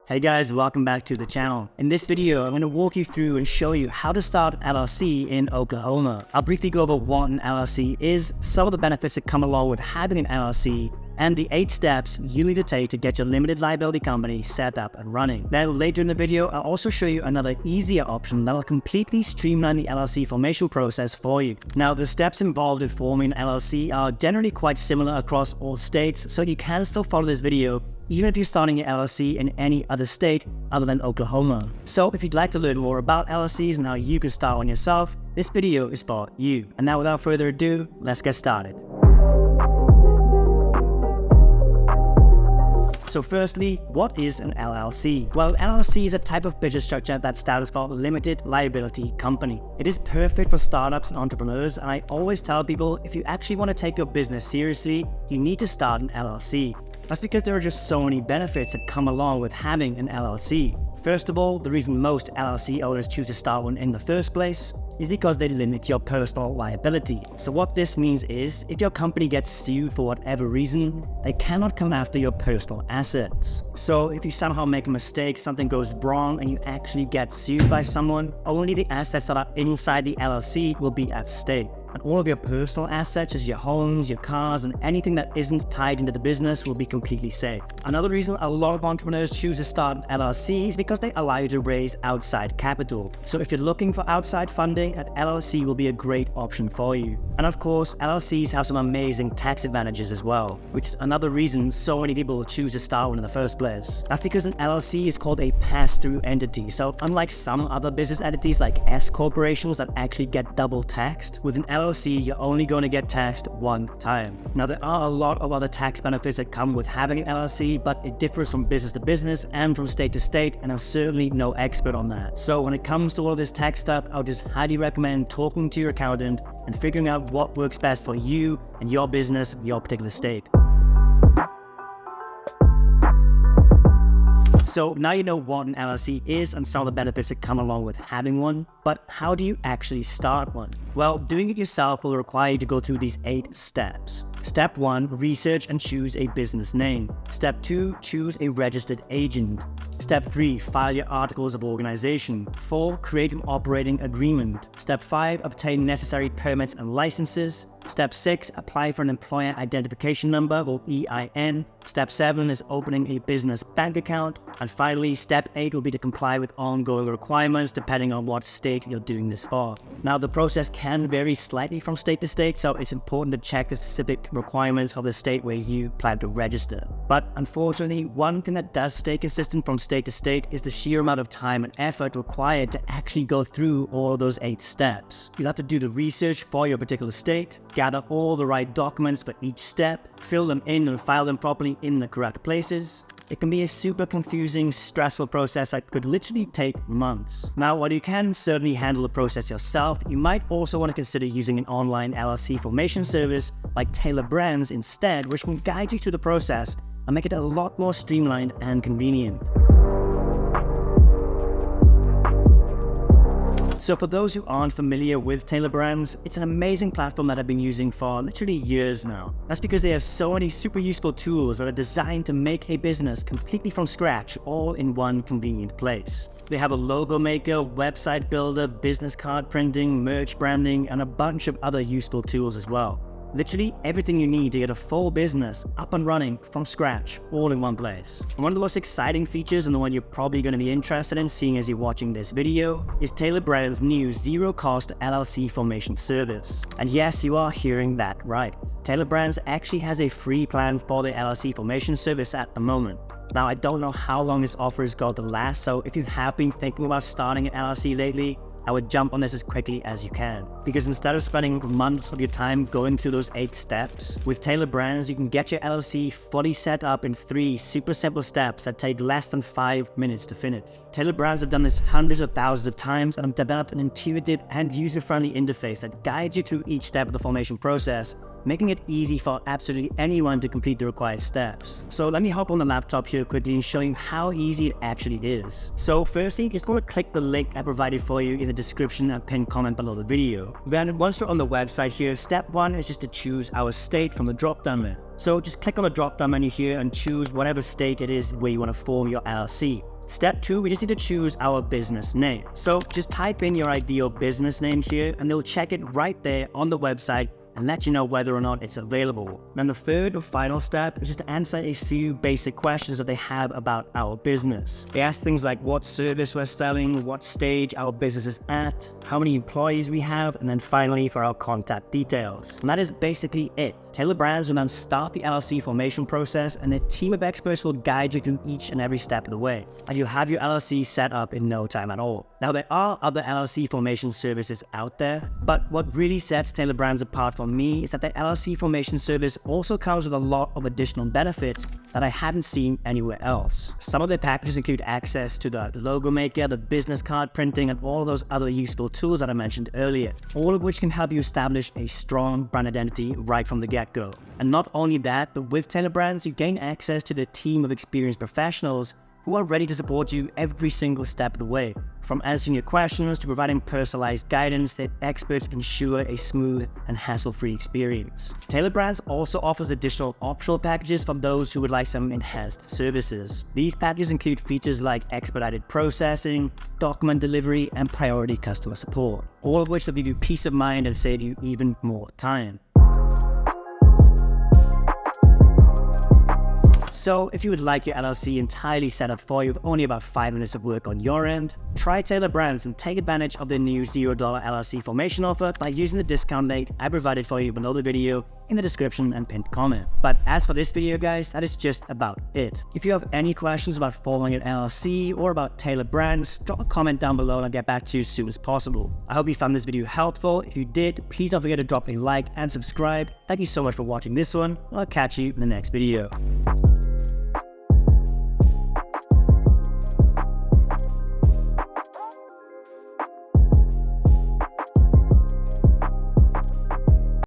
Hey guys, welcome back to the channel. In this video, I'm going to walk you through and show you how to start an LLC in Oklahoma. I'll briefly go over what an LLC is, some of the benefits that come along with having an LLC, and the 8 steps you need to take to get your limited liability company set up and running. Then later in the video, I'll also show you another easier option that will completely streamline the LLC formation process for you. Now, the steps involved in forming an LLC are generally quite similar across all states, so you can still follow this video even if you're starting your LLC in any other state other than Oklahoma. So if you'd like to learn more about LLCs and how you can start one yourself, this video is for you. And now without further ado, let's get started. So firstly, what is an LLC? Well, LLC is a type of business structure that stands for Limited Liability Company. It is perfect for startups and entrepreneurs, and I always tell people if you actually want to take your business seriously, you need to start an LLC. That's because there are just so many benefits that come along with having an LLC. First of all, the reason most LLC owners choose to start one in the first place is because they limit your personal liability. So what this means is, if your company gets sued for whatever reason, they cannot come after your personal assets. So if you somehow make a mistake, something goes wrong, and you actually get sued by someone, only the assets that are inside the LLC will be at stake. And all of your personal assets, as your homes, your cars, and anything that isn't tied into the business will be completely safe. Another reason a lot of entrepreneurs choose to start an LLC is because they allow you to raise outside capital. So if you're looking for outside funding, an LLC will be a great option for you. And of course, LLCs have some amazing tax advantages as well, which is another reason so many people choose to start one in the first place. That's because an LLC is called a pass-through entity. So unlike some other business entities like S corporations that actually get double taxed, with an LLC, you're only going to get taxed one time. Now, there are a lot of other tax benefits that come with having an LLC, but it differs from business to business and from state to state, and I'm certainly no expert on that. So when it comes to all of this tax stuff, I would just highly recommend talking to your accountant and figuring out what works best for you and your business, your particular state. So now you know what an LLC is and some of the benefits that come along with having one, but how do you actually start one? Well, doing it yourself will require you to go through these 8 steps. Step 1, research and choose a business name. Step 2, choose a registered agent. Step 3, file your articles of organization. 4, create an operating agreement. Step 5, obtain necessary permits and licenses. Step 6, apply for an employer identification number or EIN. Step 7 is opening a business bank account. And finally, step 8 will be to comply with ongoing requirements depending on what state you're doing this for. Now, the process can vary slightly from state to state, so it's important to check the specific requirements of the state where you plan to register. But unfortunately, one thing that does stay consistent from state to state is the sheer amount of time and effort required to actually go through all of those 8 steps. You'll have to do the research for your particular state, gather all the right documents for each step, fill them in and file them properly in the correct places. It can be a super confusing, stressful process that could literally take months. Now, while you can certainly handle the process yourself, you might also want to consider using an online LLC formation service like Taylor Brands instead, which can guide you through the process and make it a lot more streamlined and convenient. So for those who aren't familiar with Taylor Brands, it's an amazing platform that I've been using for literally years now. That's because they have so many super useful tools that are designed to make a business completely from scratch, all in one convenient place. They have a logo maker, website builder, business card printing, merch branding, and a bunch of other useful tools as well. Literally everything you need to get a full business up and running from scratch, all in one place. And one of the most exciting features, and the one you're probably going to be interested in seeing as you're watching this video, is Taylor Brands' new zero-cost LLC formation service. And yes, you are hearing that right. Taylor Brands actually has a free plan for the LLC formation service at the moment. Now, I don't know how long this offer is going to last, so if you have been thinking about starting an LLC lately, I would jump on this as quickly as you can. Because instead of spending months of your time going through those 8 steps, with Taylor Brands, you can get your LLC fully set up in 3 super simple steps that take less than 5 minutes to finish. Taylor Brands have done this hundreds of thousands of times and have developed an intuitive and user-friendly interface that guides you through each step of the formation process, making it easy for absolutely anyone to complete the required steps. So let me hop on the laptop here quickly and show you how easy it actually is. So firstly, just go and click the link I provided for you in the description and pinned comment below the video. Then once we're on the website here, step 1 is just to choose our state from the drop-down menu. So just click on the drop-down menu here and choose whatever state it is where you want to form your LLC. Step 2, we just need to choose our business name. So just type in your ideal business name here and they'll check it right there on the website and let you know whether or not it's available. Then the third or final step is just to answer a few basic questions that they have about our business. They ask things like what service we're selling, what stage our business is at, how many employees we have, and then finally for our contact details. And that is basically it. Taylor Brands will then start the LLC formation process and their team of experts will guide you through each and every step of the way. And you'll have your LLC set up in no time at all. Now there are other LLC formation services out there, but what really sets Taylor Brands apart from me is that the LLC formation service also comes with a lot of additional benefits that I haven't seen anywhere else. Some of their packages include access to the logo maker, the business card printing, and all those other useful tools that I mentioned earlier, all of which can help you establish a strong brand identity right from the get-go. And not only that, but with Taylor Brands, you gain access to the team of experienced professionals who are ready to support you every single step of the way. From answering your questions to providing personalized guidance, their experts ensure a smooth and hassle-free experience. Taylor Brands also offers additional optional packages for those who would like some enhanced services. These packages include features like expedited processing, document delivery, and priority customer support, all of which will give you peace of mind and save you even more time. So if you would like your LLC entirely set up for you with only about 5 minutes of work on your end, try Taylor Brands and take advantage of their new $0 LLC formation offer by using the discount link I provided for you below the video in the description and pinned comment. But as for this video guys, that is just about it. If you have any questions about forming an LLC or about Taylor Brands, drop a comment down below and I'll get back to you as soon as possible. I hope you found this video helpful. If you did, please don't forget to drop a like and subscribe. Thank you so much for watching this one. I'll catch you in the next video.